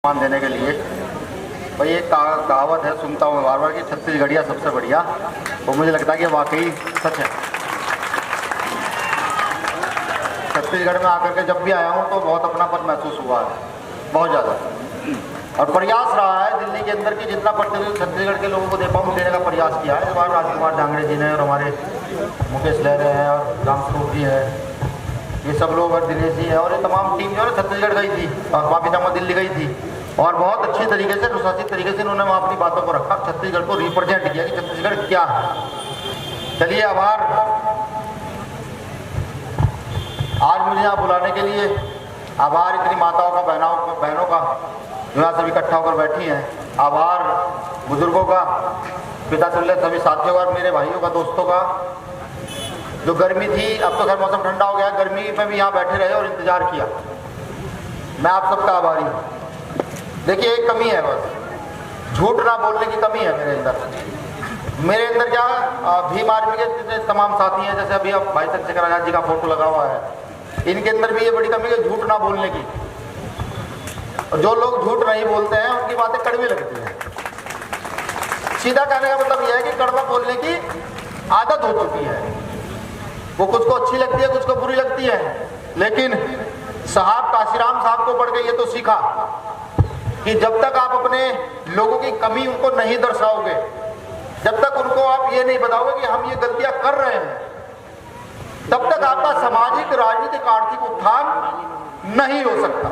मान देने के लिए भाई एक कहावत है, सुनता हूँ बार बार कि छत्तीसगढ़िया सबसे बढ़िया। तो मुझे लगता है कि वाकई सच है। छत्तीसगढ़ में आकर के जब भी आया हूँ तो बहुत अपनापन महसूस हुआ है, बहुत ज़्यादा। और प्रयास रहा है दिल्ली के अंदर की जितना प्रतिनिधि छत्तीसगढ़ के लोगों को दे पाऊँ देने का प्रयास किया है। इस बार राजकुमार जांगड़े जी ने और हमारे मुकेश लहरे हैं और रामस्वरूप जी है, ये सब लोग और दिनेश जी है और ये तमाम टीम जो है छत्तीसगढ़ गई थी और वापिस हम दिल्ली गई थी और बहुत अच्छी तरीके से अनुशासित तरीके से इन्होंने वहाँ अपनी बातों को रखा, छत्तीसगढ़ को रिप्रेजेंट किया कि छत्तीसगढ़ क्या है। चलिए आभार आज मुझे यहाँ बुलाने के लिए, आभार इतनी माताओं का, बहनों का जो यहाँ सब इकट्ठा होकर बैठी हैं, आभार बुजुर्गों का, पिता तुल्य सभी साथियों का, मेरे भाइयों का, दोस्तों का। जो गर्मी थी, अब तो खैर मौसम ठंडा हो गया, गर्मी में भी यहाँ बैठे रहे और इंतजार किया, मैं आप सबका आभारी हूँ। देखिए एक कमी है, बस झूठ ना बोलने की कमी है मेरे अंदर क्या भीम आर्मी के जितने तमाम साथी हैं, जैसे अभी अब भाई चंद्रशेखर आजाद जी का फोटो लगा हुआ है, इनके अंदर भी ये बड़ी कमी है झूठ ना बोलने की। और जो लोग झूठ नहीं बोलते हैं उनकी बातें कड़वी लगती हैं। सीधा कहने का मतलब यह है कि कड़वा बोलने की आदत हो चुकी है। वो कुछ को अच्छी लगती है, कुछ को बुरी लगती है, लेकिन साहब काशीराम साहब को पढ़ के ये तो सीखा कि जब तक आप अपने लोगों की कमी उनको नहीं दर्शाओगे, जब तक उनको आप ये नहीं बताओगे कि हम ये गलतियां कर रहे हैं, तब तक आपका सामाजिक, राजनीतिक, आर्थिक उत्थान नहीं हो सकता।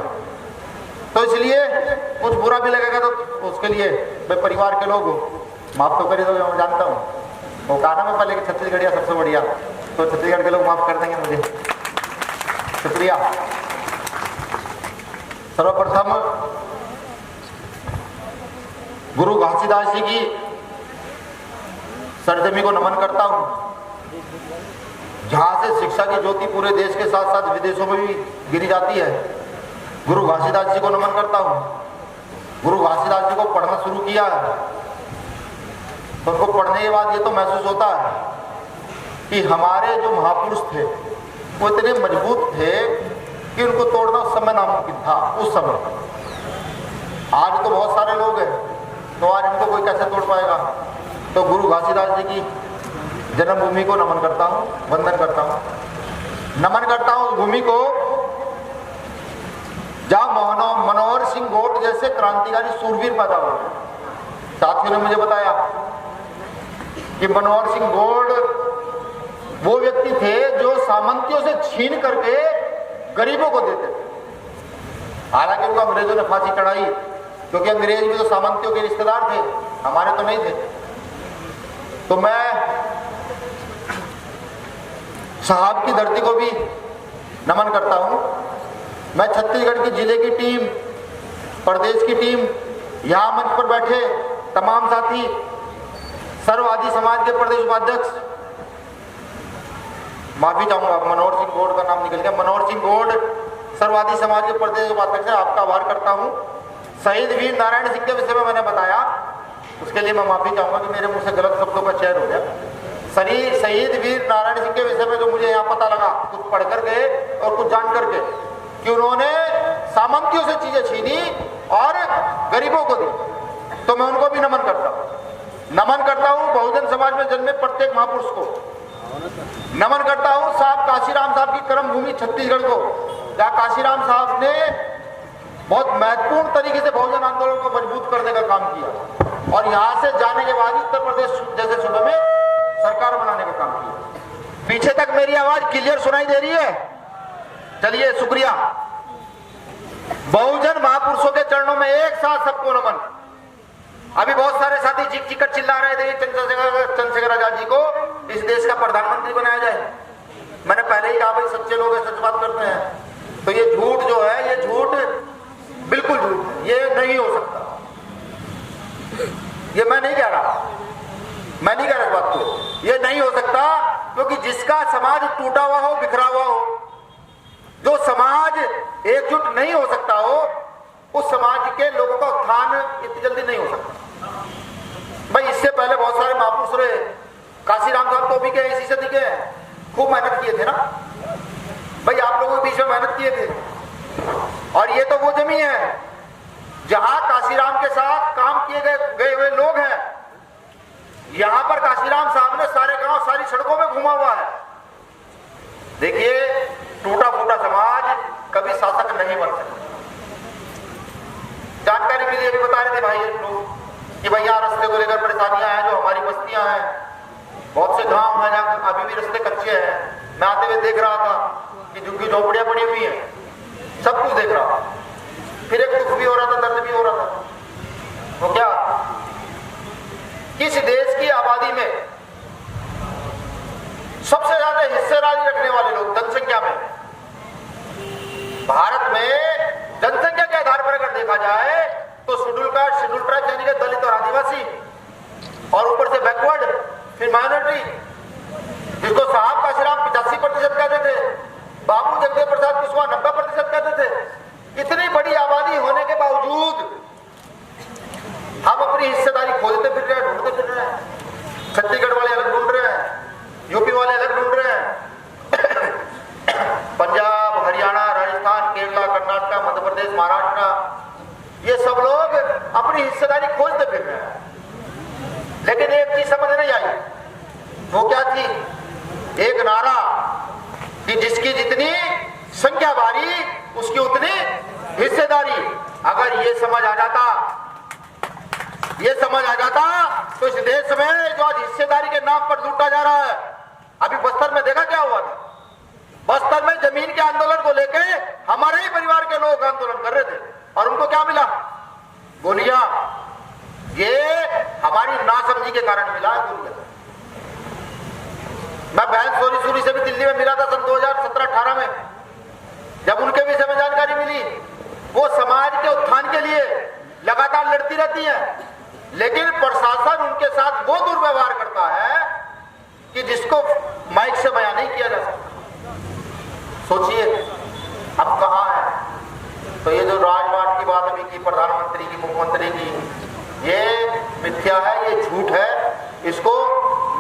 तो इसलिए कुछ बुरा भी लगेगा तो उसके लिए मैं परिवार के लोग माफ तो कर ही दोगे, मैं जानता हूँ। वो कहा ना मैं पहले कि छत्तीसगढ़िया सबसे बढ़िया, तो छत्तीसगढ़ के लोग माफ कर देंगे मुझे, शुक्रिया। सर्वप्रथम गुरु घासीदास जी की सरजमी को नमन करता हूं, जहां से शिक्षा की ज्योति पूरे देश के साथ साथ विदेशों में भी गिरी जाती है। गुरु घासीदास जी को नमन करता हूं। गुरु घासीदास जी को पढ़ना शुरू किया है तो उनको पढ़ने के बाद ये तो महसूस होता है कि हमारे जो महापुरुष थे वो इतने मजबूत थे कि उनको तोड़ना उस समय नामुमकिन था। उस समय, आज तो बहुत सारे लोग हैं तो आज इनको कोई कैसे तोड़ पाएगा। तो गुरु घासीदास जी की जन्मभूमि को नमन करता हूँ, वंदन करता हूँ, नमन करता हूँ उस भूमि को जहाँ मनोहर सिंह गोट जैसे क्रांतिकारी सूरवीर पैदा हुए। साथियों ने मुझे बताया कि मनोहर सिंह गोट वो व्यक्ति थे जो सामंतियों से छीन करके गरीबों को देते थे। हालांकि उनको अंग्रेजों ने फांसी चढ़ाई, क्योंकि अंग्रेज भी तो सामंतियों के रिश्तेदार थे, हमारे तो नहीं थे। तो मैं साहब की धरती को भी नमन करता हूं। मैं छत्तीसगढ़ की जिले की टीम, प्रदेश की टीम, यहां मंच पर बैठे तमाम साथी, सर्ववादी समाज के प्रदेश उपाध्यक्ष, माफी चाहूंगा मनोहर सिंह गोड का नाम निकल गया, मनोहर सिंह गोड सर्ववादी समाज के प्रदेश उपाध्यक्ष है, आपका आभार करता हूं। शहीद वीर नारायण सिंह के विषय में मैंने बताया, उसके लिए मैं माफी चाहूंगा कि मेरे मुंह से गलत शब्दों का चयन हो गया। शहीद वीर नारायण सिंह के विषय में जो मुझे यहाँ पता लगा, कुछ पढ़ करके और कुछ जान करके, कि उन्होंने सामंतियों से चीजें छीनी और गरीबों को दी, तो मैं उनको भी नमन करता हूँ। नमन करता हूँ बहुजन समाज में जन्मे प्रत्येक महापुरुष को। नमन करता हूँ साहब काशीराम साहब की कर्म भूमि छत्तीसगढ़ को, जहाँ काशीराम साहब ने बहुत महत्वपूर्ण तरीके से बहुजन आंदोलन को मजबूत करने का काम किया और यहाँ से जाने के बाद उत्तर प्रदेश जैसे सूबे में सरकार बनाने का काम किया। पीछे तक मेरी आवाज क्लियर सुनाई दे रही है? चलिए शुक्रिया। बहुजन महापुरुषों के चरणों में एक साथ सबको नमन। अभी बहुत सारे साथी चीख चीख कर चिल्ला रहे थे चंद्रशेखर आजाद जी को इस देश का प्रधानमंत्री बनाया जाए। मैंने पहले ही कहा भाई सच्चे लोग सच बात करते हैं, तो ये झूठ जो है, ये झूठ बिल्कुल झूठ, ये नहीं हो सकता। ये मैं नहीं कह रहा, मैं नहीं कह रहा इस बात को, ये नहीं हो सकता, क्योंकि जिसका समाज टूटा हुआ हो, बिखरा हुआ हो, जो समाज एकजुट नहीं हो सकता हो, उस समाज के लोगों का उत्थान इतनी जल्दी नहीं हो सकता। भाई इससे पहले बहुत सारे महापुरुष रहे, काशीराम साहब तो भी के इसी सदी के खूब मेहनत किए थे ना भाई, आप लोगों के बीच में मेहनत किए थे। और ये तो वो जमीन है जहां काशीराम के साथ काम किए गए हुए लोग हैं, यहां पर काशीराम साहब ने सारे गांव सारी सड़कों में घुमा हुआ है। देखिए, टूटा फूटा समाज कभी शासक नहीं बन सकता। जानकारी मिली, अभी बता रहे थे भाई लोग कि भैया रास्ते को लेकर परेशानियां हैं, जो हमारी बस्तियां हैं, बहुत से गांव हैं जहां अभी भी रास्ते कच्चे हैं। मैं आते हुए देख रहा था कि झुग्गी झोपड़ियां पड़ी हुई हैं, सब कुछ देख रहा था। फिर एक दुख भी हो रहा था, दर्द भी हो रहा था। वो क्या, किस देश की आबादी में सबसे ज्यादा हिस्सेदारी रखने वाले लोग जनसंख्या में, भारत में जनसंख्या के आधार पर अगर देखा जाए तो शेड्यूल कास्ट, शेड्यूल ट्राइब यानी कि दलित और आदिवासी, और ऊपर से बैकवर्ड, फिर माइनॉरिटी, जिसको साहब काशीराम 85% कहते थे, बाबू जगदेव प्रसाद कुशवाहा 90% कहते थे। इतनी बड़ी आबादी होने के बावजूद हम अपनी हिस्सेदारी खोजते फिर रहे हैं, ढूंढते फिर रहे हैं। छत्तीसगढ़ वाले अलग ढूंढ रहे हैं, यूपी वाले अलग ढूंढ रहे हैं, पंजाब, हरियाणा, राजस्थान, केरला, कर्नाटक, मध्य प्रदेश, महाराष्ट्र, ये सब लोग अपनी हिस्सेदारी खोजते फिर रहे हैं। लेकिन एक चीज समझ नहीं आई, वो क्या थी? एक नारा कि जिसकी जितनी संख्या भारी उसकी उतनी हिस्सेदारी। अगर ये समझ आ जाता तो इस देश में जो आज हिस्सेदारी के नाम पर लूटा जा रहा है, अभी बस्तर में देखा क्या हुआ था? बस्तर में जमीन के आंदोलन को लेके हमारे ही परिवार के लोग आंदोलन कर रहे थे और उनको क्या मिला? गोलियां। ये हमारी नासमझी के कारण मिला है गोलियां। मैं बहन सोनी सूरी से भी दिल्ली में मिला था सन 2017-18 में। जब उनके विषय में जानकारी मिली, वो समाज के उत्थान के लिए लगातार लड़ती रहती है, लेकिन प्रशासन उनके साथ वो दुर्व्यवहार करता है कि जिसको माइक से बयान नहीं किया जा सकता। सोचिए अब कहां है। तो ये जो राजवाट की बात अभी की, प्रधानमंत्री की, मुख्यमंत्री की, ये मिथ्या है, ये झूठ है, इसको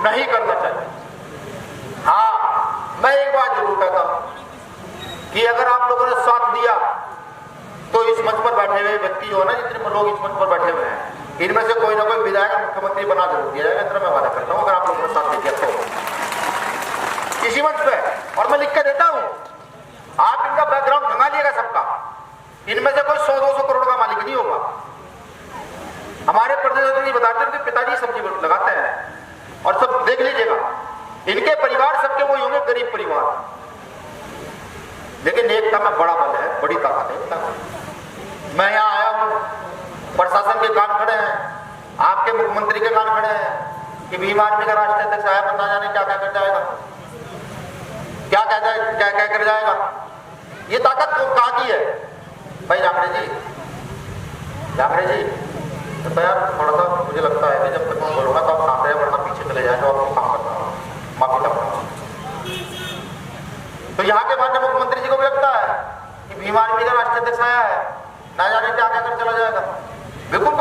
नहीं करना चाहिए। हाँ, मैं एक बात जरूर कहता हूं कि अगर आप लोगों ने साथ दिया तो इस मंच पर बैठे हुए व्यक्ति हो ना, जितने लोग इस मंच पर बैठे हुए हैं, इनमें से कोई ना कोई विधायक मुख्यमंत्री बना जरूर दिया जाएगा। इतना मैं वादा करता हूं, अगर आप लोगों ने साथ दे दिया तो इसी मंच पे। और मैं लिख के देता हूं, आप इनका बैकग्राउंड भंगा लिएगा सबका। इनमें से कोई 100-200 करोड़ का मालिक नहीं होगा। हमारे प्रदेश बताते हैं कि पिताजी सब्जी लगाते हैं, और सब देख लीजिएगा, इनके परिवार सबके वही होंगे, गरीब परिवार। लेकिन एकता में बड़ा बल है, बड़ी ताकत है। मैं यहां आया हूं, प्रशासन के कान खड़े हैं, आपके मुख्यमंत्री के कान खड़े हैं कि भीम आर्मी का राष्ट्रीय अध्यक्ष आया, पता जाने क्या क्या कर जाएगा, क्या कर जाएगा। ये ताकत कहां की है भाई? जाखड़े जी तो यार थोड़ा सा मुझे लगता है कि जब तक मैं बोलूंगा तो आप साथ रहे, वरना पीछे चले जाएंगे और काम करना, माफी चाहूंगा। तो यहाँ के माननीय मुख्यमंत्री जी को भी लगता है कि भीम आर्मी का राष्ट्रीय अध्यक्ष आया है, ना जाने क्या क्या कर चला जाएगा। बिल्कुल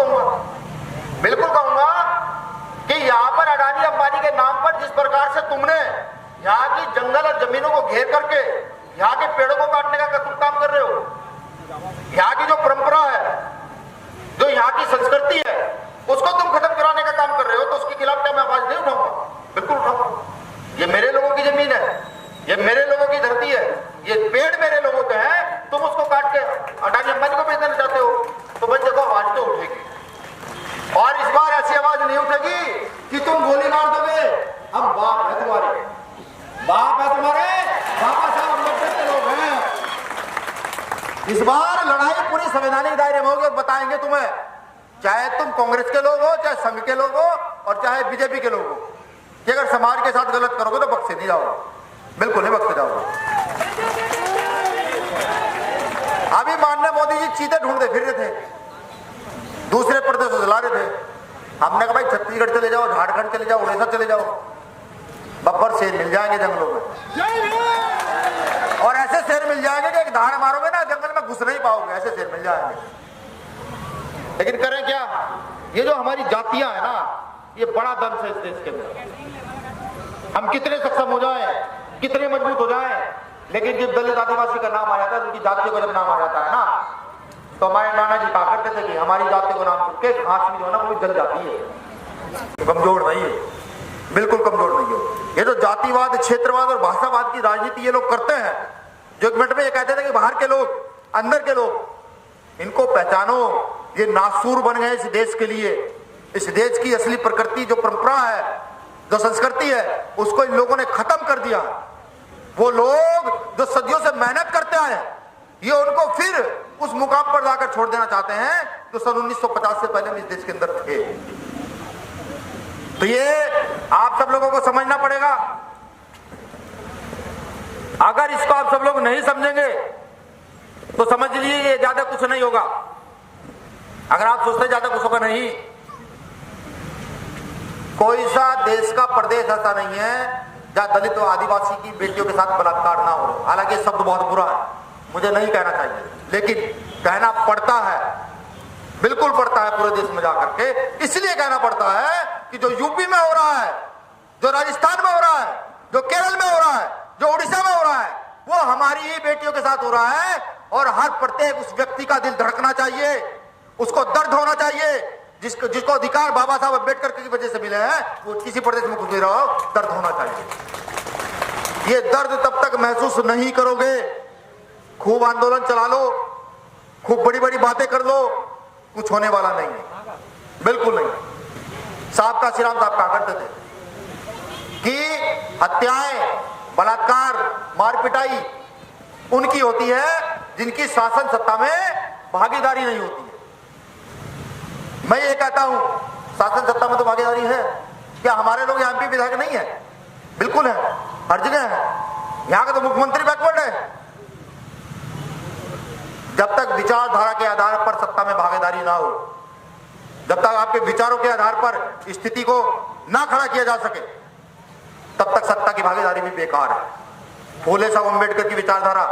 कहूंगा कि यहाँ पर अडानी अंबानी के नाम पर जिस प्रकार से तुमने यहाँ की जंगल और जमीनों को घेर करके यहाँ के पेड़ों को काटने का तुम काम कर रहे हो, यहाँ की जो परंपरा है, जो यहाँ की संस्कृति है, उसको तुम खत्म कराने का काम कर रहे हो, तो उसके खिलाफ क्या मैं आवाज नहीं उठाऊंगा? बिल्कुल उठाऊंगा। ये मेरे लोगों की जमीन है, ये मेरे लोगों की धरती है, ये पेड़ मेरे लोगों के हैं। तुम उसको काट के अडानी अंबानी को बेच देना चाहते हो, तो भाई देखो आवाज तो उठेगी। और इस बार ऐसी आवाज नहीं उठेगी कि तुम गोली मार दोगे। हम बाप है तुम्हारे, बाबा साहब अम्बेडकर के लोग हैं। इस बार लड़ाई पूरी संवैधानिक दायरे में होगी और बताएंगे तुम्हें, चाहे तुम कांग्रेस के लोग हो, चाहे संघ के लोग हो, और चाहे बीजेपी के लोग हो, कि अगर समाज के साथ गलत करोगे तो बख्शे नहीं जाओगे, बिल्कुल नहीं बख्शे जाओगे। अभी माननीय मोदी जी चीते ढूंढते फिर रहे थे, दूसरे प्रदेश से जला रहे थे। हमने कहा भाई छत्तीसगढ़ चले जाओ, झारखंड चले जाओ, उड़ीसा चले जाओ, बब्बर शेर मिल जाएंगे जंगलों में, और ऐसे शेर मिल जाएंगे कि एक धार मारोगे ना जंगल में घुस नहीं पाओगे, ऐसे शेर मिल जाएंगे। लेकिन करें क्या? ये जो हमारी जातियां है ना, ये बड़ा दम है इस देश के अंदर। हम कितने सक्षम हो जाए, कितने मजबूत हो जाए, लेकिन जब दलित आदिवासी का नाम आ जाता है, उनकी जातियों का जब नाम आ जाता है ना, तो हमारे नाना जी कहा करते थे कि हमारी जाति को नाम के घास में जो है ना वो जल जाती है। कमजोर नहीं है, बिल्कुल कमजोर नहीं है। ये तो जातिवाद, क्षेत्रवाद और भाषावाद की राजनीति ये लोग करते हैं, जो एक मिनट में ये कहते थे कि बाहर के लोग, अंदर के लोग, इनको पहचानो, ये नासूर बन गए इस देश के लिए। इस देश की असली प्रकृति, जो परंपरा है, जो संस्कृति है, उसको इन लोगों ने खत्म कर दिया। वो लोग जो सदियों से मेहनत करते आए, ये उनको फिर उस मुकाम पर लाकर छोड़ देना चाहते हैं जो सन 1950 से पहले इस देश के अंदर थे। तो ये आप सब लोगों को समझना पड़ेगा। अगर इसको आप सब लोग नहीं समझेंगे तो समझ लीजिए ये ज्यादा कुछ नहीं होगा। अगर आप सोचते ज्यादा कुछ होगा, नहीं, कोई सा देश का प्रदेश ऐसा नहीं है जहां दलित और आदिवासी की बेटियों के साथ बलात्कार ना हो। हालांकि शब्द बहुत बुरा है, मुझे नहीं कहना चाहिए, लेकिन कहना पड़ता है, बिल्कुल पड़ता है पूरे देश में जाकर के। इसलिए कहना पड़ता है कि जो यूपी में हो रहा है, जो राजस्थान में हो रहा है, जो केरल में हो रहा है, जो उड़ीसा में हो रहा है, वो हमारी ही बेटियों के साथ हो रहा है। और हर प्रत्येक उस व्यक्ति का दिल धड़कना चाहिए, उसको दर्द होना चाहिए। जिसको अधिकार बाबा साहब अम्बेडकर की वजह से मिले हैं, वो किसी प्रदेश में कुछ भी रहो, दर्द होना चाहिए। ये दर्द तब तक महसूस नहीं करोगे, खूब आंदोलन चला लो, खूब बड़ी बड़ी बातें कर लो, कुछ होने वाला नहीं है, बिल्कुल नहीं। साहब का श्रीराम साहब कहा करते थे कि हत्याएं, बलात्कार, मारपिटाई उनकी होती है जिनकी शासन सत्ता में भागीदारी नहीं होती है। मैं ये कहता हूं, शासन सत्ता में तो भागीदारी है। क्या हमारे लोग यहाँ पे विधायक नहीं है? बिल्कुल है, हर जगह है। यहाँ का तो मुख्यमंत्री बैकवर्ड है। जब तक विचारधारा के आधार पर सत्ता में भागीदारी ना हो, जब तक आपके विचारों के आधार पर स्थिति को ना खड़ा किया जा सके, तब तक सत्ता की भागीदारी भी बेकार है। फूले साहब अम्बेडकर की विचारधारा,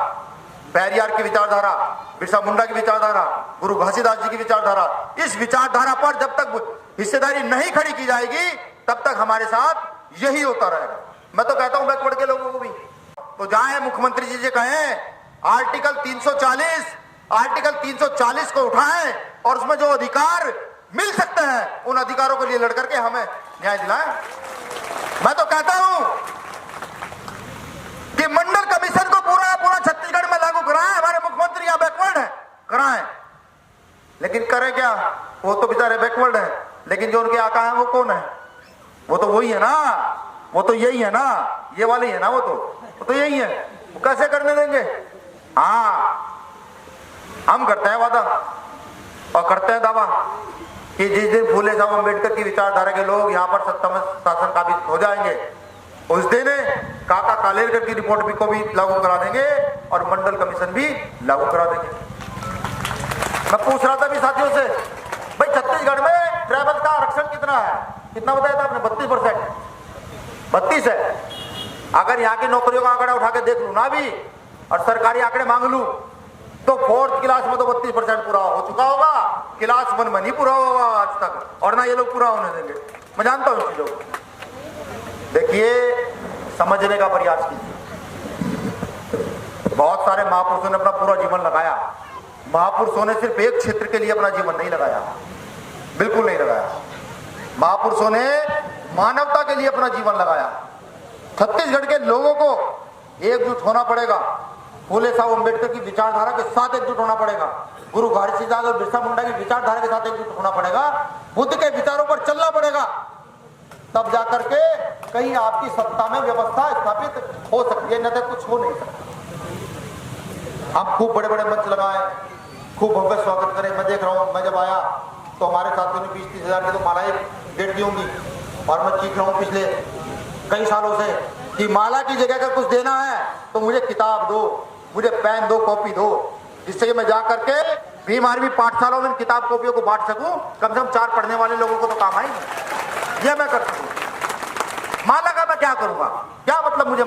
पेरियार की विचारधारा, बिरसा मुंडा की विचारधारा, गुरु घासीदास जी की विचारधारा, इस विचारधारा पर जब तक हिस्सेदारी नहीं खड़ी की जाएगी, तब तक हमारे साथ यही होता रहेगा। मैं तो कहता हूं बैकवर्ड के लोगों को भी, तो जहां मुख्यमंत्री जी कहें आर्टिकल 340 को उठाएं और उसमें जो अधिकार मिल सकते हैं, उन अधिकारों के लिए लड़ करके हमें न्याय दिलाएं। मैं तो कहता हूं कि मंडल कमीशन को पूरा छत्तीसगढ़ में लागू कराएं। हमारे मुख्यमंत्री यहां बैकवर्ड है, कराएं, लेकिन करें क्या? वो तो बेचारे बैकवर्ड है, लेकिन जो उनके आका है वो कौन है? वो तो वही है ना, वो तो यही है ना, ये वाले है ना, वो तो यही है। वो कैसे करने देंगे? हाँ, हम करते हैं वादा और करते हैं दावा कि जिस दिन फूले साहब अम्बेडकर की विचारधारा के लोग यहाँ पर सत्ता में शासन काबिज हो जाएंगे, उस दिन काका कालेलकर की रिपोर्ट भी को भी लागू करा देंगे और मंडल कमीशन भी लागू करा देंगे। मैं पूछ रहा था भी साथियों से, भाई छत्तीसगढ़ में ट्राइबल का आरक्षण कितना है? कितना बताया था आपने? 32%, 32 है। अगर यहाँ की नौकरियों का आंकड़ा उठा के देख लू ना भी और सरकारी आंकड़े मांग लू, तो 4th क्लास में तो 32% पूरा हो चुका होगा, क्लास 1 में नहीं पूरा होगा आज तक, और ना ये लोग पूरा होने देंगे। मैं जानता हूं इन चीजों को। देखिए, समझने का प्रयास कीजिए। बहुत सारे महापुरुषों ने अपना पूरा जीवन लगाया। महापुरुषों ने सिर्फ एक क्षेत्र के लिए अपना जीवन नहीं लगाया, बिल्कुल नहीं लगाया। महापुरुषों ने मानवता के लिए अपना जीवन लगाया। छत्तीसगढ़ के लोगों को एकजुट होना पड़ेगा, फूले साहब अम्बेडकर की विचारधारा के साथ एकजुट होना पड़ेगा, गुरु घासीदास और बिरसा मुंडा की विचारधारा के साथ एकजुट होना पड़ेगा, बुद्ध के विचारों पर चलना पड़ेगा, तब जाकर के कहीं आपकी सत्ता में व्यवस्था स्थापित हो सकती है, न तो कुछ हो नहीं सकता। हम खूब बड़े बड़े मंच लगाए, खूब भव्य स्वागत करें। मैं देख रहा हूँ, मैं जब आया तो हमारे साथियों ने 20-30 हजार की तो मालाएं डेट दी होंगी, और मैं चीख रहा हूँ पिछले कई सालों से कि माला की जगह अगर कुछ देना है तो मुझे किताब दो, मुझे पेन दो, कॉपी दो, जिससे कि मैं जा करके भीम आर्मी पाठशालाओं में किताब कॉपियों को बांट सकूं। कम से कम 4 पढ़ने वाले लोगों को तो काम आएगी। ये मैं कर सकूं। माला का मैं क्या करूंगा? क्या मतलब मुझे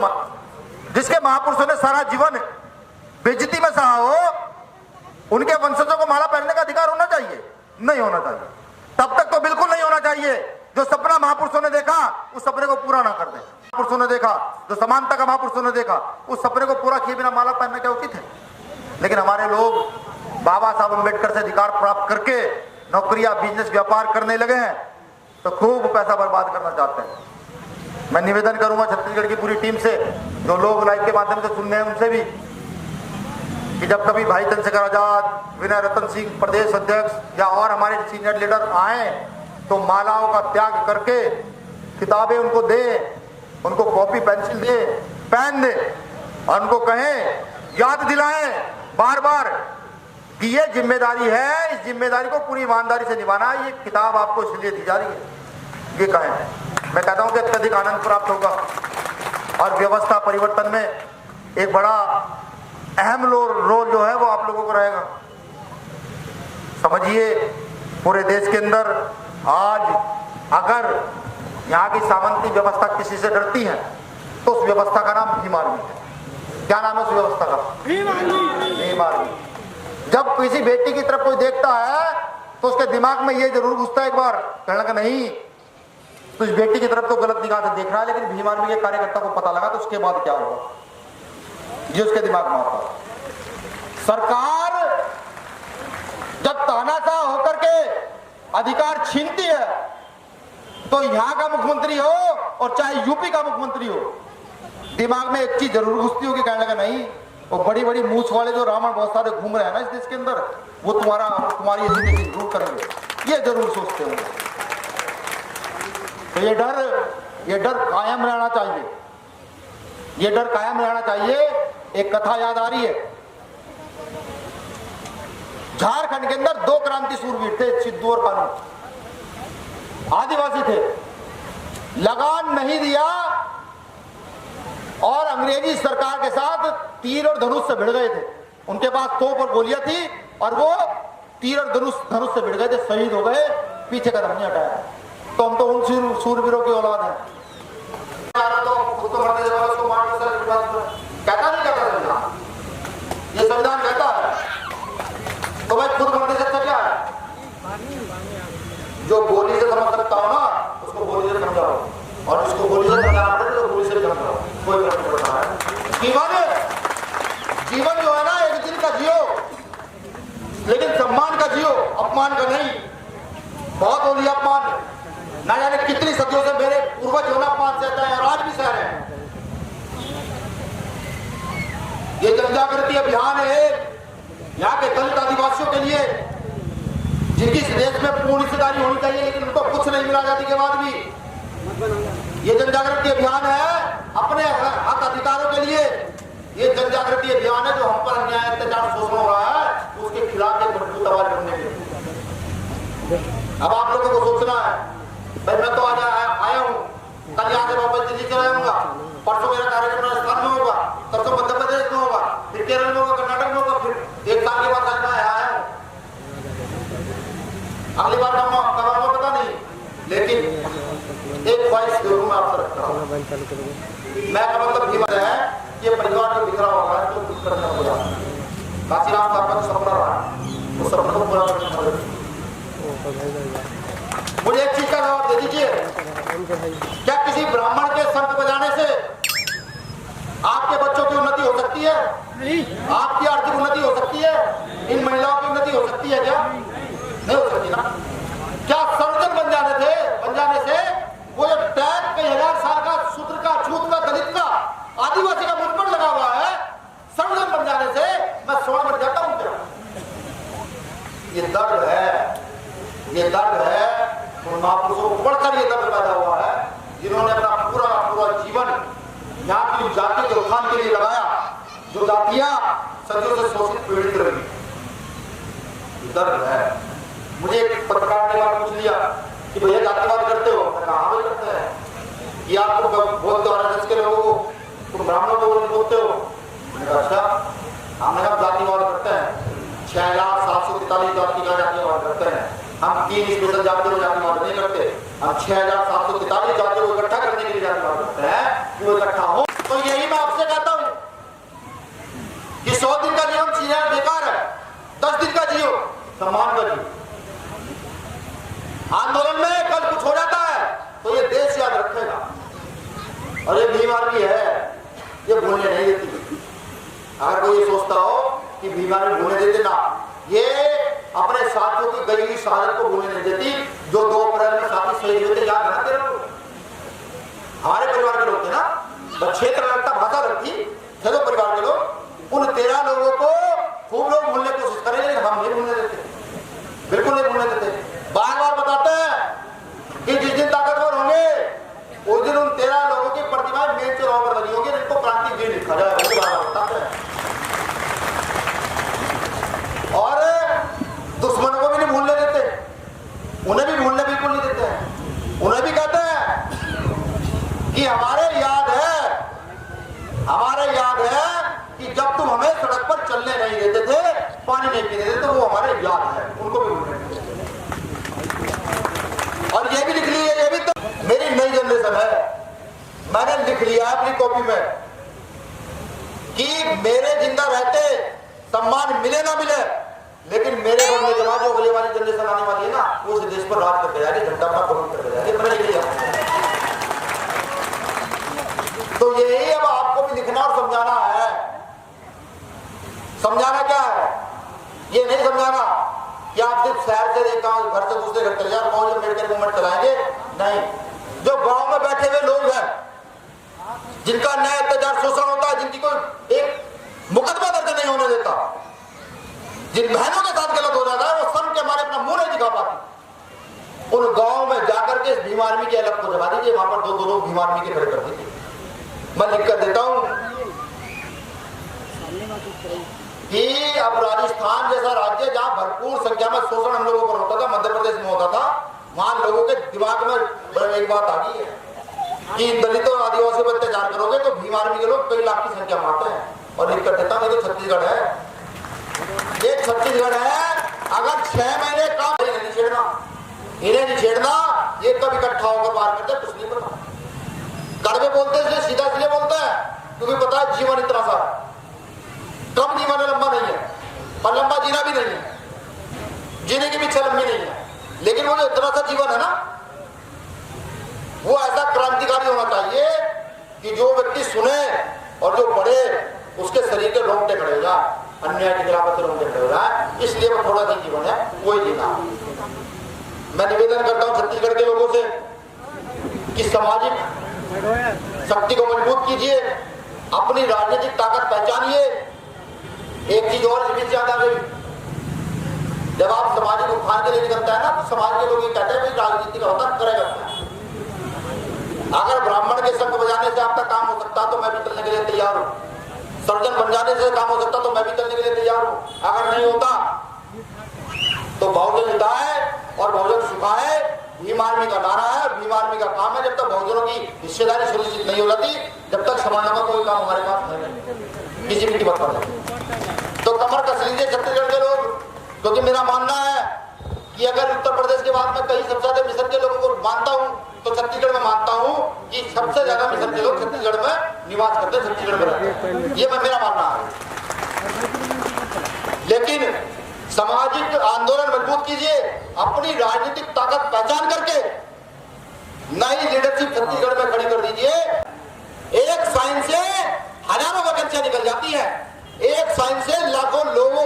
जिसके महापुरुषों ने सारा जीवन बेइज्जती में सहा हो, उनके वंशजों को माला पहनने का अधिकार होना चाहिए? नहीं होना चाहिए। तब तक तो बिल्कुल नहीं होना चाहिए। जो सपना महापुरुषों ने देखा उस सपने को पूरा ना कर दे। महापुरुषों ने देखा, जो समानता का महापुरुषों ने देखा, उस सपने को पूरा किए बिना माला पहनना क्या उचित है? लेकिन हमारे लोग बाबा साहब अम्बेडकर से अधिकार प्राप्त करके नौकरियां, बिजनेस, व्यापार करने लगे हैं तो खूब पैसा बर्बाद करना चाहते हैं। मैं निवेदन करूंगा छत्तीसगढ़ की पूरी टीम से, जो लोग लाइव के माध्यम से सुन रहे हैं उनसे भी, कि जब कभी भाई चंद्रशेखर आजाद, विनय रतन सिंह प्रदेश अध्यक्ष या और हमारे सीनियर लीडर आए तो मालाओं का त्याग करके किताबें उनको दें, उनको कॉपी पेंसिल दे, पेन दे और उनको कहें, याद दिलाएं बार बार कि ये जिम्मेदारी है, इस जिम्मेदारी को पूरी ईमानदारी से निभाना है, ये किताब आपको इसलिए दी जा रही है, ये कहें। मैं कहता हूं कि अत्यधिक आनंद प्राप्त होगा और व्यवस्था परिवर्तन में एक बड़ा अहम रोल जो है वो आप लोगों को रहेगा। समझिए, पूरे देश के अंदर आज अगर यहाँ की सामंती व्यवस्था किसी से डरती है तो उस व्यवस्था का नाम भीम आर्मी है। क्या नाम है उस व्यवस्था का? भीम आर्मी। जब किसी बेटी की तरफ कोई देखता है तो उसके दिमाग में ये जरूर घुसता है एक बार, कहने लगा नहीं तो इस बेटी की तरफ तो गलत निगाह से देख रहा है, लेकिन भीम आर्मी के कार्यकर्ता को पता लगा तो उसके बाद क्या होगा, ये उसके दिमाग में आता है। सरकार जब तानाशाह होकर के अधिकार छीनती है तो यहां का मुख्यमंत्री हो और चाहे यूपी का मुख्यमंत्री हो, दिमाग में एक चीज जरूर घुसती होगी, कहने लगा नहीं वो बड़ी बड़ी मूछ वाले जो रावण बहुत सारे घूम रहे हैं ना इस देश के अंदर, वो तुम्हारी जिंदगी दूर करेंगे, ये जरूर सोचते होंगे। तो ये डर कायम रहना चाहिए, ये डर कायम रहना चाहिए। एक कथा याद आ रही है, झारखंड के अंदर 2 क्रांति सूरवीर थे, सिद्धू और कानू, आदिवासी थे, लगान नहीं दिया और अंग्रेजी सरकार के साथ तीर और धनुष से भिड़ गए थे। उनके पास तोप और गोलियां थी और वो तीर और धनुष से भिड़ गए थे, शहीद हो गए, पीछे कदम नहीं हटाया। तो हम तो उन सूरवीरों की औलाद हैं। कहता नहीं कहता संविधान, ये संविधान कहता है तो भाई खुद मरने से अच्छा क्या है? जो गोली से समझ सकता हो ना उसको गोली से समझाओ, और जिसको गोली से समझाना पड़े तो गोली से समझाओ, कोई फर्क नहीं पड़ता है। जीवन जो है ना एक दिन का जियो, लेकिन सम्मान का जियो, अपमान का नहीं। बहुत हो लिया अपमान, ना जाने कितनी सदियों से मेरे पूर्वज जो ना अपमान सहता है और आज भी सह रहे हैं। ये जनजागृति अभियान है यहाँ के दलित आदिवासियों के लिए, जिनकी इस देश में पूर्ण हिस्सेदारी होनी चाहिए, लेकिन उनको कुछ नहीं मिला आजादी के बाद भी। ये जनजागृति अभियान है अपने हक अधिकारों के लिए, ये जनजागृति अभियान है जो हम पर अन्याय, अत्याचार, शोषण हो रहा है उसके खिलाफ एक मजबूत आवाज करने के लिए। अब आप लोगों को सोचना है, भाई मैं तो आज आया हूँ, कल यहाँ से वापस दिल्ली चला जाऊंगा, परसों मेरा कार्यक्रम राजस्थान में होगा, परसों मध्य प्रदेश में होगा, फिर केरल में होगा, कर्नाटक में होगा, फिर 1 साल के बाद आज मैं आया हूँ, अगली बार कब आऊंगा पता नहीं, लेकिन एक ख्वाहिश जरूर मैं आपसे रखता हूँ। मैं का मतलब भीम है ये परिवार जो बिखरा हुआ है तो कुछ करना होगा। काशीराम साहब का सपना रहा, उस सपने को पूरा करना। मुझे एक चीज का जवाब दे दीजिए, क्या किसी ब्राह्मण के शंख बजाने से आपके बच्चों की उन्नति हो सकती है? नहीं। आपकी आर्थिक उन्नति हो सकती है? इन महिलाओं की उन्नति हो सकती है? क्या नहीं हो सकती ना? क्या सर्वजन बन जाने से वो जो टैग कई हजार साल का शूद्र का, छूत का, दलित का, आदिवासी का मुझ पर लगा हुआ है, सर्वजन बन जाने से मैं स्वर्ण बन जाता हूं क्या? ये दर्द है उन महापुरुषों को बढ़कर ये दर्द पैदा हुआ है जिन्होंने अपना पूरा जीवन यहाँ की जाति के उत्थान के लिए लगाया, जो जातियां सदियों से शोषित पीड़ित रही। दर्द है। मुझे एक पत्रकार ने बात पूछ लिया कि भैया जातिवाद करते हो? मैं कहा हाँ भाई करते हैं। कि आप बोलते हो आरएसएस के लोगों को, तुम ब्राह्मणों को बोलते हो? मैंने कहा अच्छा, हमने कहा जातिवाद करते हैं, 6,743 जाति का जातिवाद करते हैं। हम 3 स्पेशल जातियों को जातिवाद नहीं करते, हम 6,743 जातियों को इकट्ठा करने के लिए जातिवाद करते हैं, वो इकट्ठा हो। तो यही मैं आपसे कहता हूं कि 100 दिन का जीवन जीना बेकार है, 10 दिन का जियो, सम्मान का जियो। आंदोलन में कल कुछ हो जाता है तो ये देश याद रखेगा। और ये भीम आर्मी है, ये भूलने नहीं देती। अगर कोई ये सोचता हो कि भीम आर्मी भूलने देते ना, ये अपने साथियों की गई हुई शहादत को भूलने नहीं देती। जो 2 अप्रैल में साथी शहीद हुए थे, याद है ना तेरे लोग? हमारे परिवार के लोग थे ना, क्षेत्र लगता भाषा लगती थे तो परिवार के लोग। उन 13 लोगों को खूब लोग भूलने की कोशिश करें, लेकिन हम नहीं भूलने देते, बिल्कुल नहीं भूलने देते। बार बार बताते हैं कि जिस दिन ताकतवर होंगे उस दिन उन 13 लोगों की प्रतिमाएं मेज चौराहों पर लगी होगी, जिनको क्रांतिवीर लिखा जाएगा। बार बार बताते हैं। और दुश्मनों को भी नहीं भूलने देते, उन्हें भी भूलने बिल्कुल नहीं देते हैं। उन्हें भी कहते हैं कि हमारे याद है कि जब तुम हमें सड़क पर चलने नहीं देते थे, पानी नहीं पीने देते, तो वो हमारे याद है, उनको भी भूलने नहीं देते। और ये भी लिख लीजिए, ये भी तो मेरी नई जनरेशन है, मैंने लिख लिया अपनी कॉपी में कि मेरे जिंदा रहते सम्मान मिले ना मिले, लेकिन मेरे मरने के बाद जो अगली वाली जनरेशन आने वाली है ना, वो इस देश पर राज करके जाएगी, झंडा पर पकड़ करके जाएगी। मैंने लिख लिया। तो यही अब आपको भी लिखना और समझाना है। समझाना क्या है? ये नहीं समझाना कि आप सिर्फ शहर से एक गांव, घर से दूसरे घर चले जाओ, कौन जो मेडिकल मूवमेंट चलाएंगे, नहीं। जो गांव में बैठे हुए लोग हैं, जिनका न्याय अत्याचार शोषण होता है, जिनकी कोई एक मुकदमा दर्ज नहीं होने देता, जिन बहनों के साथ गलत हो जाता है, वो सन के हमारे अपना मुंह नहीं दिखा पाती, उन गांव में जाकर के इस भीम आर्मी के अलग को जमा दीजिए। वहां पर 2 लोग भीम आर्मी के खड़े कर दीजिए। मैं लिख कर देता हूं कि अब राजस्थान जैसा राज्य जहां भरपूर संख्या में शोषण हम लोगों पर होता था, मध्य प्रदेश में होता था, वहां लोगों के दिमाग में एक बात आ गई है कि दलितों और आदिवासियों पर अत्याचार करोगे तो भीम आर्मी के लोग कई लाख की संख्या में आते हैं। और लिख कर देता हूं, ये तो छत्तीसगढ़ है, ये छत्तीसगढ़ है। अगर 6 महीने काम नहीं छेड़ना, इन्हें नहीं छेड़ना, ये कब इकट्ठा होकर बाहर करते कुछ नहीं पता। कड़वे बोलते हैं, सीधा इसलिए बोलते हैं क्योंकि पता है जीवन इतना सा कम जीवन है, लंबा नहीं है, पर लंबा जीना भी नहीं है, जीने की भी इच्छा लंबी नहीं है, लेकिन वो जो इतना सा जीवन है ना, वो ऐसा क्रांतिकारी होना चाहिए कि जो व्यक्ति सुने और जो पढ़े उसके शरीर के रोंगटे खड़े हो जाए, अन्याय के खिलाफ रोंगटे खड़े हो जाए। इसलिए वो थोड़ा सा जीवन है, वही जीना। मैं निवेदन करता हूं छत्तीसगढ़ के लोगों से कि सामाजिक शक्ति को मजबूत कीजिए, अपनी राजनीतिक ताकत पहचानिए। एक चीज और इस बीच याद आ गई, जब आप सामाजिक उत्थान के लिए निकलता है ना, तो समाज के लोग ये कहते हैं भाई राजनीति का होता करेगा क्या? अगर ब्राह्मण के शंख बजाने से आपका काम हो सकता तो मैं भी चलने के लिए तैयार हूं, सर्जन बन जाने से काम हो सकता तो मैं भी चलने के लिए तैयार हूं। अगर नहीं होता तो बहुजन हिताय और बहुजन सुखाय भीम आर्मी का नारा है, भीम आर्मी का काम है। जब तक बहुजनों की हिस्सेदारी सुनिश्चित नहीं हो जाती, जब तक समाज का कोई काम हमारे पास नहीं, किसी भी कीमत पर। तो कमर कस लीजिए छत्तीसगढ़ के लोग, क्योंकि मेरा मानना है कि अगर उत्तर प्रदेश के बाद में कहीं सबसे ज्यादा मिशन के लोगों को मानता हूं तो छत्तीसगढ़ में मानता हूं कि सबसे ज्यादा मिशन के लोग छत्तीसगढ़ में निवास करते हैं, छत्तीसगढ़ में रहते हैं। ये मेरा मानना है। लेकिन सामाजिक आंदोलन मजबूत कीजिए, अपनी राजनीतिक ताकत पहचान करके नई लीडरशिप छत्तीसगढ़ में खड़ी कर दीजिए। एक साइन से हजारों वैकेंसियां निकल जाती है, एक साइन से लाखों लोग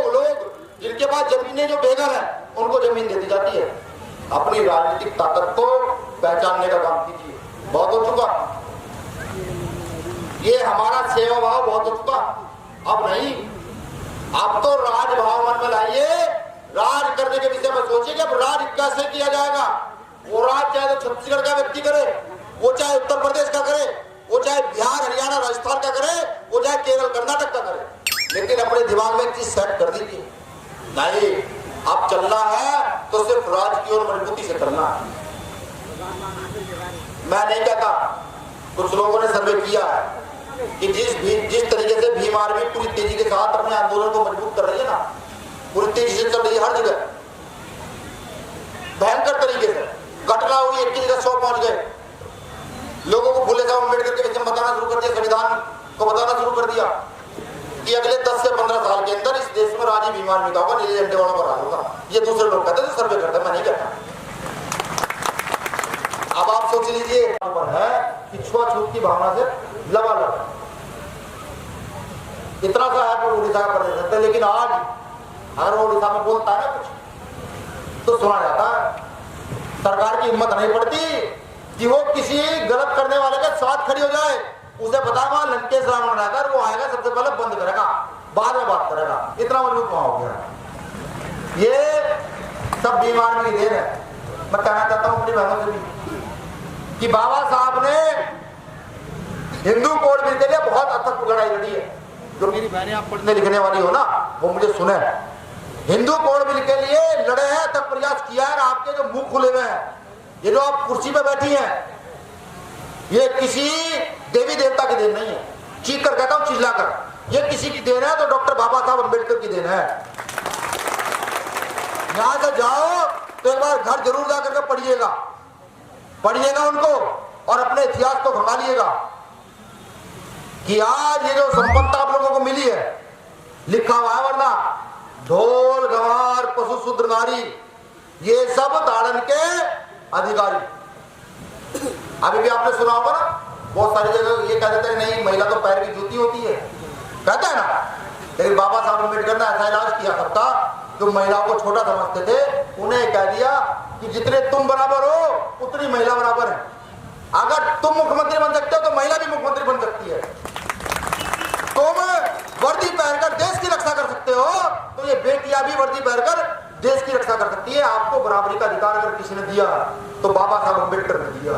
जिनके पास जमीनें जो बेघर है उनको जमीन दे दी जाती है। अपनी राजनीतिक ताकत को पहचानने का काम कीजिए। बहुत हो चुका, ये हमारा सेवा भाव बहुत हो चुका, अब नहीं। अब तो राज भाव मन में लाइए, राज करने के विषय में सोचिए कि अब राज कैसे किया जाएगा। वो राज चाहे तो छत्तीसगढ़ का व्यक्ति करे, वो चाहे उत्तर प्रदेश का करे, वो चाहे बिहार हरियाणा राजस्थान का करे, वो चाहे केरल कर्नाटक का करे, लेकिन अपने दिमाग में एक चीज सेट कर दीजिए, नहीं अब चलना है तो सिर्फ राज की ओर मजबूती से करना है। मैं नहीं कहता, कुछ लोगों ने सर्वे किया है कि जिस तरीके से भीम आर्मी पूरी तेजी के साथ अपने आंदोलन को मजबूत कर रही है ना, पूरी तेजी से चल रही है हर जगह, भयंकर तरीके से घटना हुई, एक की जगह 100 पहुंच गए, लोगों को फूले साहब अम्बेडकर के विषय में बताना शुरू कर दिया, संविधान को बताना शुरू कर दिया कि अगले 10 से 15 साल के अंदर इस देश में राजी भीम आर्मी का होगा, नीले झंडे वालों का राज होगा। ये दूसरे लोग कहते हैं, सर्वे करते हैं, मैं नहीं कहता। अब आप सोच लीजिए है कि छुआछूत की भावना से लबालब इतना सा है उड़ीसा का प्रदेश है, लेकिन आज अगर वो उड़ीसा में बोलता है ना कुछ तो सुना जाता है। सरकार की हिम्मत नहीं पड़ती कि वो किसी गलत करने वाले के साथ खड़ी हो जाए। उसे पता वहां लंकेश रावण आकर वो आएगा, सबसे पहले बंद करेगा, बाद में बात करेगा। इतना मजबूत वहां हो गया। ये सब बीमार की देर है। मैं कहना चाहता हूं अपनी बहनों से भी कि बाबा साहब ने हिंदू कोड बिल के लिए बहुत अथक लड़ाई लड़ी है। जो मेरी बहनें आप पढ़ने लिखने वाली हो ना, वो मुझे सुने। हिंदू कोड बिल के लिए लड़े हैं, तक प्रयास किया है। आपके जो मुंह खुले हुए हैं, ये जो आप कुर्सी पे बैठी हैं, ये किसी देवी देवता की देन नहीं है। चीख कर कहता हूं, चिल्ला कर, ये किसी की देन है तो डॉक्टर बाबा साहब अम्बेडकर की देन है। यहां से जाओ तो एक बार घर जरूर जाकर के पढ़िएगा उनको और अपने इतिहास को खंगालिएगा कि आज ये जो संपत्ति आप लोगों को मिली है, लिखा हुआ है वरना ढोल गंवार पशु शूद्र नारी ये सब ताड़न के अधिकारी। अभी भी आपने सुना होगा ना, बहुत सारी जगह ये कह देते हैं नहीं महिला तो पैर की जूती होती है, कहते हैं ना। लेकिन बाबा साहब अम्बेडकर ने ऐसा इलाज किया सबका, जो महिलाओं को छोटा समझते थे उन्हें कह दिया कि जितने तुम बराबर हो उतनी महिला बराबर है। अगर तुम मुख्यमंत्री बन सकते हो तो महिला भी मुख्यमंत्री बन सकती है। तुम वर्दी पहनकर देश की रक्षा कर सकते हो तो ये बेटियां भी वर्दी पहनकर देश की रक्षा कर सकती है। आपको बराबरी का अधिकार अगर किसी ने दिया तो बाबा साहब अम्बेडकर ने दिया।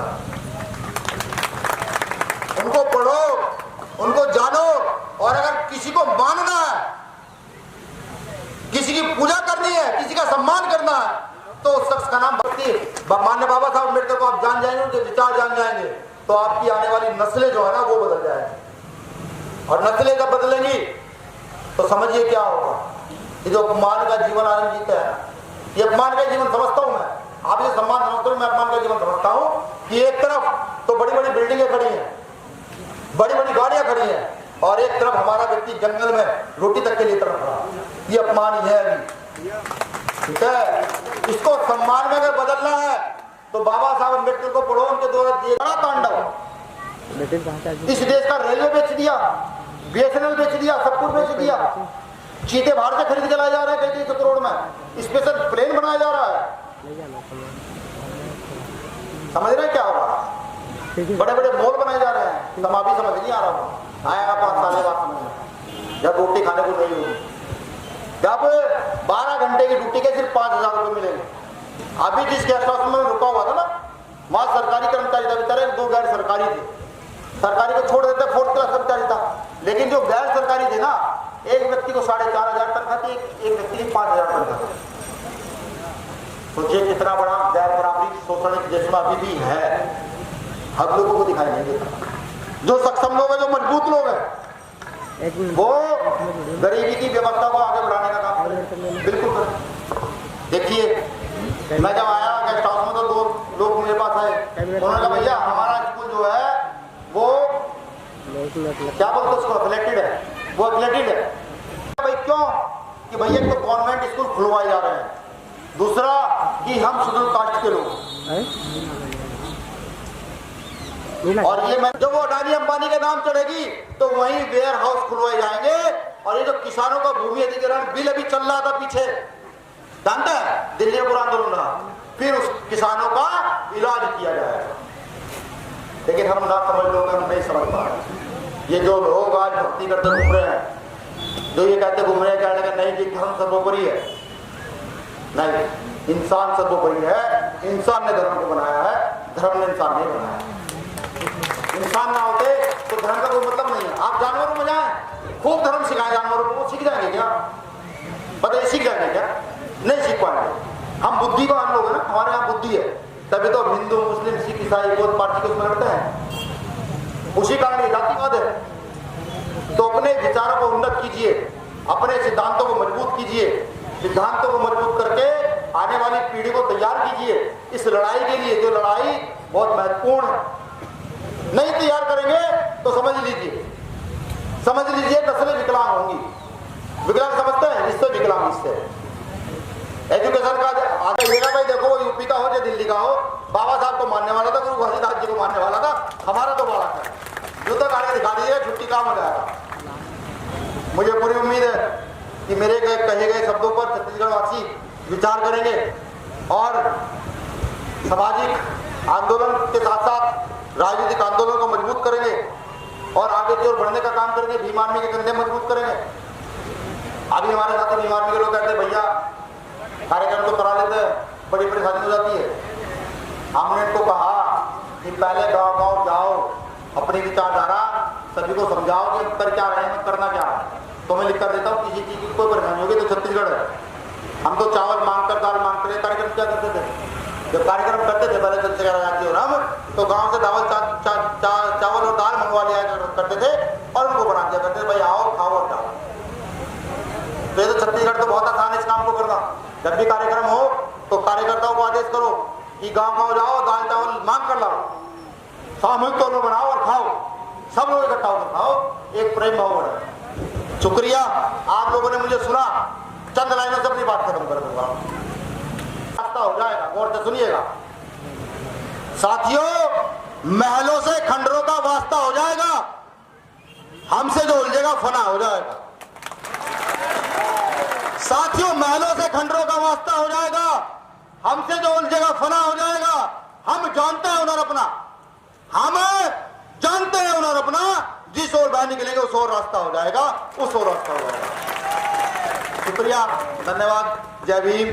उनको पढ़ो, उनको जानो, और अगर किसी को मानना है, किसी की पूजा करनी है, किसी का सम्मान करना है, तो उस शख्स का नाम भक्ति। माननीय बाबा साहब अम्बेडकर को आप जान जाएंगे, उनके विचार जान जाएंगे, तो आपकी आने वाली नस्लें जो है ना वो बदल जाएंगी। और नस्लें जब बदलेंगी तो समझिए क्या होगा। ये जो अपमान का जीवन आनंद जीते हैं, ये अपमान का जीवन समझता हूं मैं। आप ये सम्मान समझते हो, मैं अपमान का जीवन समझता हूं कि एक तरफ तो बड़ी बड़ी बिल्डिंगें खड़ी हैं, बड़ी बड़ी गाड़ियां खड़ी हैं, और एक तरफ हमारा व्यक्ति जंगल में रोटी तक के लिए तरफ रहा। ये अपमान ही है अभी, ठीक है। इसको सम्मान में अगर बदलना है तो बाबा साहब अम्बेडकर को पढ़ो, उनके द्वारा दिए बड़ा तांडव। इस देश का रेलवे बेच दिया, BSNL बेच दिया, सब कुछ बेच दिया। चीते बाहर से खरीद के लाए जा रहे हैं कई करोड़ में, स्पेशल प्लेन बनाया जा रहा है। समझ रहे हैं क्या होगा? बड़े बड़े मॉल बनाए जा रहे हैं। समाधि समझ नहीं आ रहा, आएगा 5 साल बाद समझ में, जब रोटी खाने को नहीं होगी। जब 12 घंटे की ड्यूटी के सिर्फ 5,000 रुपए मिलेंगे। अभी जिस गेस्ट हाउस में रुका हुआ था ना, वहां सरकारी कर्मचारी था, बेचारे 2 गैर सरकारी थे। सरकारी को छोड़ देते 4th क्लास कर्मचारी था, लेकिन जो गैर सरकारी थे ना, एक व्यक्ति को 4,500 तनख्वाह थी, एक व्यक्ति की 5,000 तनख्वाह। सोचिए कितना बड़ा गैर बराबरी शोषण जिसमें अभी भी है, हम लोगों को दिखाई नहीं देता। जो सक्षम लोग हैं, जो मजबूत लोग हैं, वो गरीबी की व्यवस्था को आगे बढ़ाने का काम करें, बिल्कुल करें। देखिए मैं जब आया गेस्ट हाउस में तो 2 लोग मेरे पास आए, उन्होंने कहा भैया हमारा स्कूल जो है वो क्या बोलते उसको अफिलेटेड है, वो अफिलेटेड है। भाई क्यों? कि भैया तो कॉन्वेंट स्कूल खुलवाए जा रहे हैं, दूसरा कि हम शेड्यूल कास्ट के लोग, और ये मैं जब वो अडानी अंबानी के नाम चढ़ेगी तो वहीं वेयर हाउस खुलवाए जाएंगे। और ये जो किसानों का भूमि अधिग्रहण बिल अभी चल रहा था पीछे, जानते हैं, दिल्ली में पूरा आंदोलन रहा, फिर उस किसानों का इलाज किया जाएगा। लेकिन हम ना समझ लोग, हम नहीं समझ पा रहे। ये जो लोग आज भक्ति करते घूम रहे हैं, जो ये कहते घूम रहे हैं कहने का नहीं कि धर्म सर्वोपरि है, नहीं, इंसान सर्वोपरि है। इंसान ने धर्म को बनाया है, धर्म ने इंसान नहीं बनाया। इंसान ना होते तो धर्म का कोई मतलब नहीं है। आप जानवरों में जाएं, खूब धर्म सिखाए जानवरों को, वो सीख जाएंगे क्या? बताइए, सीख जाएंगे क्या? नहीं सीख पाएंगे। हम बुद्धिमान लोग हैं ना, हमारे यहाँ बुद्धि है, तभी तो हिंदू मुस्लिम सिख ईसाई बहुत पार्टी के उसमें लड़ते हैं। उसी कारण जातिवाद है। तो अपने विचारों को उन्नत कीजिए, अपने सिद्धांतों को मजबूत कीजिए, सिद्धांतों को मजबूत करके आने वाली पीढ़ी को तैयार कीजिए इस लड़ाई के लिए, जो लड़ाई बहुत महत्वपूर्ण है। नहीं तैयार करेंगे तो समझ लीजिए नस्लें विकलांग होंगी। विकलांग समझते हैं, इससे विकलांग, इससे एजुकेशन का आगे मेरा भाई देखो, वो यूपी का हो या दिल्ली का हो, बाबा साहब को मानने वाला था, गुरु घसीदास जी को मानने वाला था। हमारा तो बालक है, जो तक आगे दिखा दीजिए, छुट्टी काम हो जाएगा। मुझे पूरी उम्मीद है कि मेरे कहे गए शब्दों पर छत्तीसगढ़ वासी विचार करेंगे और सामाजिक आंदोलन के साथ साथ राजनीतिक आंदोलन को मजबूत करेंगे और आगे की ओर बढ़ने का काम करेंगे। भीम आर्मी के कंधे मजबूत करेंगे। अभी हमारे साथ भीम आर्मी के लोग कहते हैं भैया कार्यक्रम तो करा लेते हैं, बड़ी परेशानी हो जाती है। हमने इनको कहा कि पहले गांव गांव जाओ, अपनी विचारधारा सभी को समझाओ कि कर क्या रहे हैं, करना क्या है। तो मैं लिख कर देता हूँ, किसी चीज की कोई परेशानी होगी तो छत्तीसगढ़ है। हम तो चावल मांगकर, दाल मांगकर कार्यक्रम क्या करते थे। जब कार्यक्रम करते थे पहले छत्तीसगढ़ राज्य और हम तो गांव से चावल और दाल मंगवा लिया करते थे और उनको बना दिया करते थे, भाई आओ खाओ और जाओ। तो ये तो छत्तीसगढ़ तो बहुत आसान है इस काम को करना। जब भी कार्यक्रम हो तो कार्यकर्ताओं को आदेश करो कि गांव गांव जाओ, दाल चावल मांग कर लाओ, सामूहिक तौर पर बनाओ और खाओ, सब लोग इकट्ठा होकर खाओ, एक प्रेम भाव बढ़े। शुक्रिया, आप लोगों ने मुझे सुना। चंद लाइनों से अपनी बात खत्म कर दूंगा। रास्ता हो जाएगा, गौर से सुनिएगा साथियों। महलों से खंडरों का वास्ता हो जाएगा, हमसे जो उलझेगा फना हो जाएगा। साथियों, महलों से खंडरों का वास्ता हो जाएगा, हमसे जो उलझेगा फना हो जाएगा। हम जानते हैं हुनर अपना, हम जानते हैं हुनर अपना। जिस ओर बाहर निकलेंगे उस ओर रास्ता हो जाएगा, उस ओर रास्ता हो जाएगा। शुक्रिया, धन्यवाद, जय भीम।